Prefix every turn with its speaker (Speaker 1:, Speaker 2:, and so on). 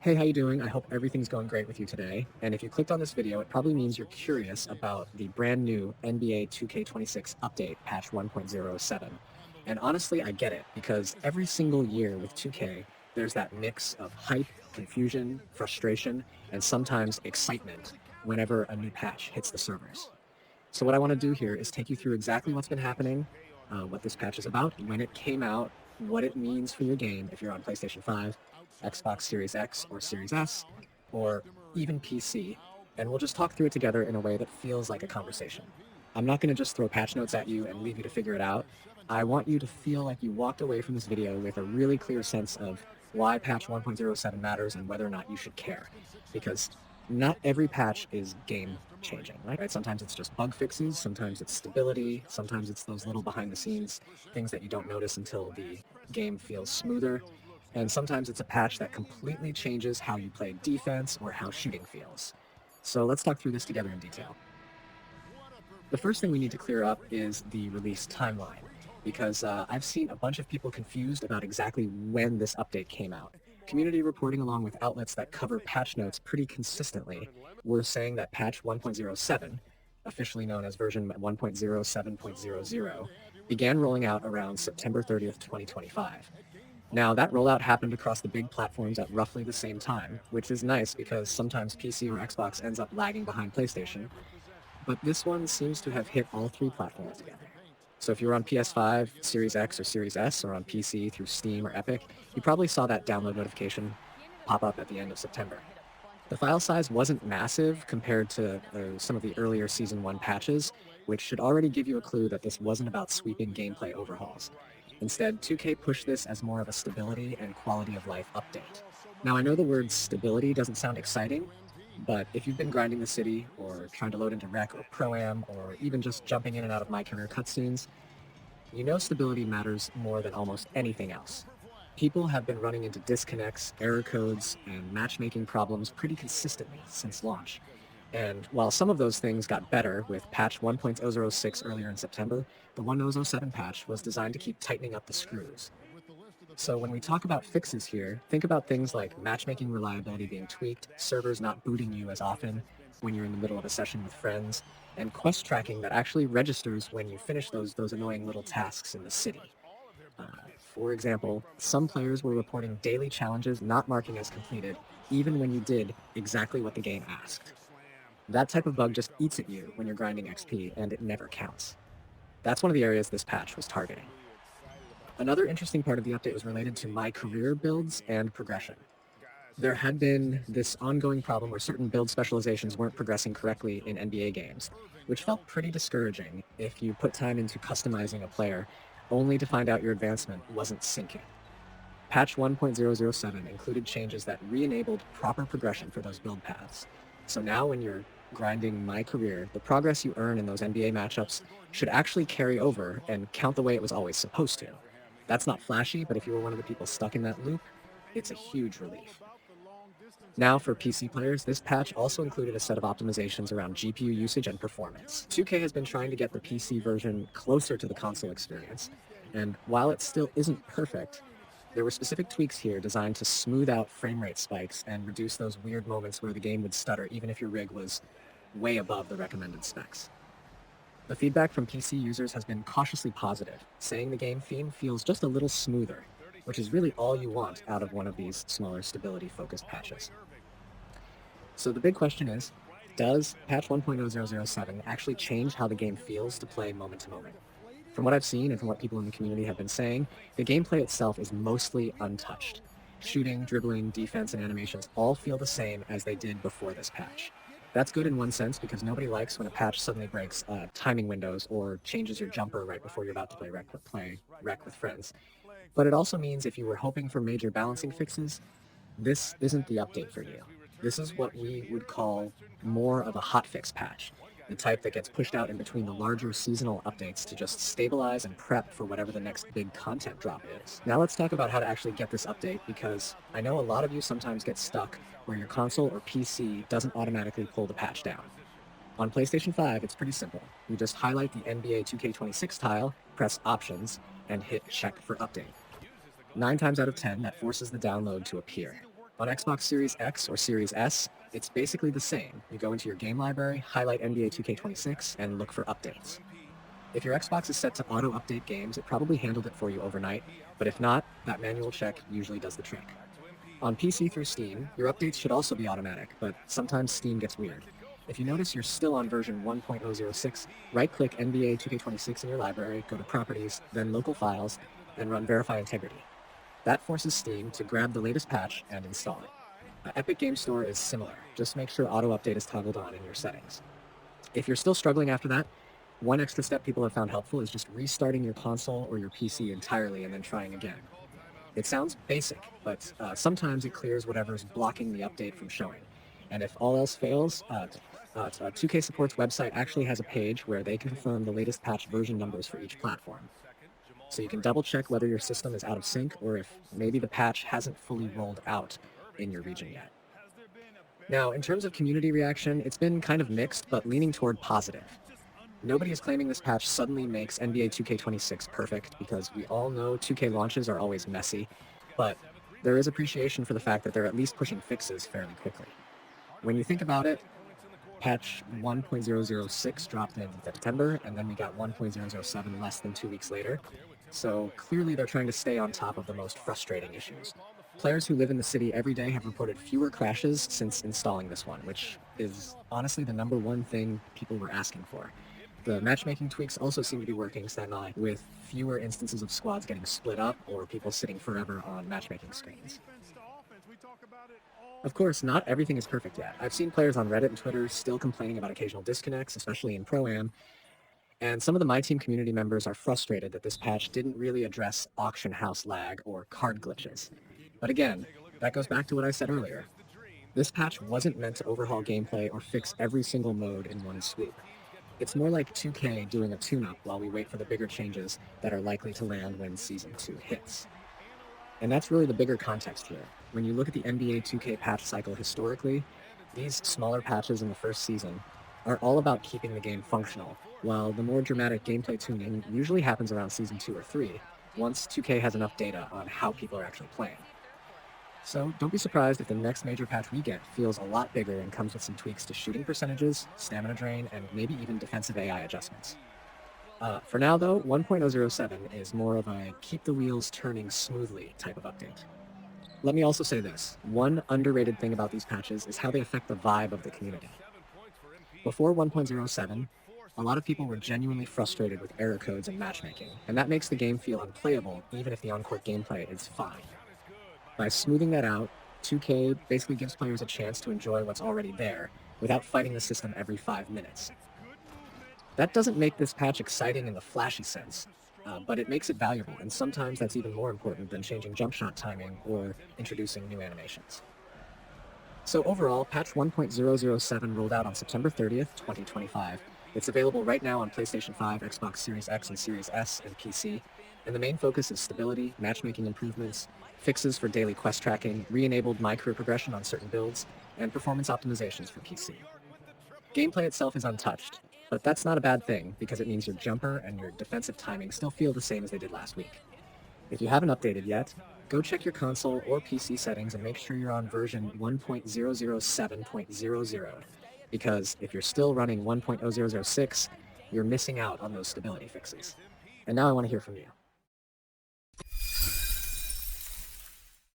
Speaker 1: Hey, how you doing? I hope everything's going great with you today. And if you clicked on this video, it probably means you're curious about the brand new NBA 2K26 update, patch 1.07. And honestly, I get it, because every single year with 2K, there's that mix of hype, confusion, frustration, and sometimes excitement whenever a new patch hits the servers. So what I want to do here is take you through exactly what's been happening, what this patch is about, when it came out, what it means for your game if you're on PlayStation 5, Xbox Series X or Series S, or even PC. And we'll just talk through it together in a way that feels like a conversation. I'm not going to just throw patch notes at you and leave you to figure it out. I want you to feel like you walked away from this video with a really clear sense of why patch 1.07 matters and whether or not you should care. Because not every patch is game changing, right? Sometimes it's just bug fixes, sometimes it's stability, sometimes it's those little behind the scenes things that you don't notice until the game feels smoother. And sometimes it's a patch that completely changes how you play defense or how shooting feels. So let's talk through this together in detail. The first thing we need to clear up is the release timeline, because I've seen a bunch of people confused about exactly when this update came out. Community reporting, along with outlets that cover patch notes pretty consistently, were saying that patch 1.07, officially known as version 1.07.00, began rolling out around September 30th, 2025. Now, that rollout happened across the big platforms at roughly the same time, which is nice because sometimes PC or Xbox ends up lagging behind PlayStation, but this one seems to have hit all three platforms together. So if you're on PS5, Series X, or Series S, or on PC through Steam or Epic, you probably saw that download notification pop up at the end of September. The file size wasn't massive compared to some of the earlier Season 1 patches, which should already give you a clue that this wasn't about sweeping gameplay overhauls. Instead, 2K pushed this as more of a stability and quality of life update. Now, I know the word stability doesn't sound exciting, but if you've been grinding the city, or trying to load into Rec or Pro-Am, or even just jumping in and out of MyCAREER cutscenes, you know stability matters more than almost anything else. People have been running into disconnects, error codes, and matchmaking problems pretty consistently since launch. And while some of those things got better with patch 1.006 earlier in September, the 1.007 patch was designed to keep tightening up the screws. So when we talk about fixes here, think about things like matchmaking reliability being tweaked, servers not booting you as often when you're in the middle of a session with friends, and quest tracking that actually registers when you finish those annoying little tasks in the city. For example, some players were reporting daily challenges not marking as completed, even when you did exactly what the game asked. That type of bug just eats at you when you're grinding XP, and it never counts. That's one of the areas this patch was targeting. Another interesting part of the update was related to MyCAREER builds and progression. There had been this ongoing problem where certain build specializations weren't progressing correctly in NBA games, which felt pretty discouraging if you put time into customizing a player, only to find out your advancement wasn't syncing. Patch 1.007 included changes that re-enabled proper progression for those build paths. So now when you're grinding MyCAREER, the progress you earn in those NBA matchups should actually carry over and count the way it was always supposed to. That's not flashy, but if you were one of the people stuck in that loop, it's a huge relief. Now for PC players, this patch also included a set of optimizations around GPU usage and performance. 2K has been trying to get the PC version closer to the console experience, and while it still isn't perfect, there were specific tweaks here designed to smooth out frame rate spikes and reduce those weird moments where the game would stutter even if your rig was way above the recommended specs. The feedback from PC users has been cautiously positive, saying the game theme feels just a little smoother, which is really all you want out of one of these smaller stability-focused patches. So the big question is, does patch 1.007 actually change how the game feels to play moment to moment? From what I've seen and from what people in the community have been saying, the gameplay itself is mostly untouched. Shooting, dribbling, defense, and animations all feel the same as they did before this patch. That's good in one sense because nobody likes when a patch suddenly breaks timing windows or changes your jumper right before you're about to play rec with friends. But it also means if you were hoping for major balancing fixes, this isn't the update for you. This is what we would call more of a hotfix patch, the type that gets pushed out in between the larger seasonal updates to just stabilize and prep for whatever the next big content drop is. Now let's talk about how to actually get this update, because I know a lot of you sometimes get stuck where your console or PC doesn't automatically pull the patch down. On PlayStation 5, it's pretty simple. You just highlight the NBA 2K26 tile, press Options, and hit Check for Update. 9 times out of 10, that forces the download to appear. On Xbox Series X or Series S, it's basically the same. You go into your game library, highlight NBA 2K26, and look for updates. If your Xbox is set to auto-update games, it probably handled it for you overnight, but if not, that manual check usually does the trick. On PC through Steam, your updates should also be automatic, but sometimes Steam gets weird. If you notice you're still on version 1.006, right-click NBA 2K26 in your library, go to Properties, then Local Files, and run Verify Integrity. That forces Steam to grab the latest patch and install it. Epic Game Store is similar. Just make sure auto-update is toggled on in your settings. If you're still struggling after that, one extra step people have found helpful is just restarting your console or your PC entirely and then trying again. It sounds basic, but sometimes it clears whatever's blocking the update from showing. And if all else fails, 2K Support's website actually has a page where they confirm the latest patch version numbers for each platform. So you can double check whether your system is out of sync or if maybe the patch hasn't fully rolled out in your region yet. Now, in terms of community reaction, it's been kind of mixed, but leaning toward positive. Nobody is claiming this patch suddenly makes NBA 2K26 perfect, because we all know 2K launches are always messy, but there is appreciation for the fact that they're at least pushing fixes fairly quickly. When you think about it, patch 1.006 dropped in September, and then we got 1.007 less than 2 weeks later. So clearly they're trying to stay on top of the most frustrating issues. Players who live in the city every day have reported fewer crashes since installing this one, which is honestly the number one thing people were asking for. The matchmaking tweaks also seem to be working steadily, with fewer instances of squads getting split up or people sitting forever on matchmaking screens. Of course, not everything is perfect yet. I've seen players on Reddit and Twitter still complaining about occasional disconnects, especially in Pro-Am, and some of the My Team community members are frustrated that this patch didn't really address auction house lag or card glitches. But again, that goes back to what I said earlier. This patch wasn't meant to overhaul gameplay or fix every single mode in one swoop. It's more like 2K doing a tune-up while we wait for the bigger changes that are likely to land when Season 2 hits. And that's really the bigger context here. When you look at the NBA 2K patch cycle historically, these smaller patches in the first season are all about keeping the game functional, while the more dramatic gameplay tuning usually happens around Season 2 or 3, once 2K has enough data on how people are actually playing. So don't be surprised if the next major patch we get feels a lot bigger and comes with some tweaks to shooting percentages, stamina drain, and maybe even defensive AI adjustments. For now though, 1.007 is more of a keep the wheels turning smoothly type of update. Let me also say this, one underrated thing about these patches is how they affect the vibe of the community. Before 1.07, a lot of people were genuinely frustrated with error codes and matchmaking, and that makes the game feel unplayable even if the on-court gameplay is fine. By smoothing that out, 2K basically gives players a chance to enjoy what's already there, without fighting the system every 5 minutes. That doesn't make this patch exciting in the flashy sense, but it makes it valuable, and sometimes that's even more important than changing jump shot timing or introducing new animations. So overall, patch 1.007 rolled out on September 30th, 2025. It's available right now on PlayStation 5, Xbox Series X and Series S, and PC, and the main focus is stability, matchmaking improvements, fixes for daily quest tracking, re-enabled MyCAREER progression on certain builds, and performance optimizations for PC. Gameplay itself is untouched, but that's not a bad thing because it means your jumper and your defensive timing still feel the same as they did last week. If you haven't updated yet, go check your console or PC settings and make sure you're on version 1.007.00, because if you're still running 1.006, you're missing out on those stability fixes. And now I want to hear from you.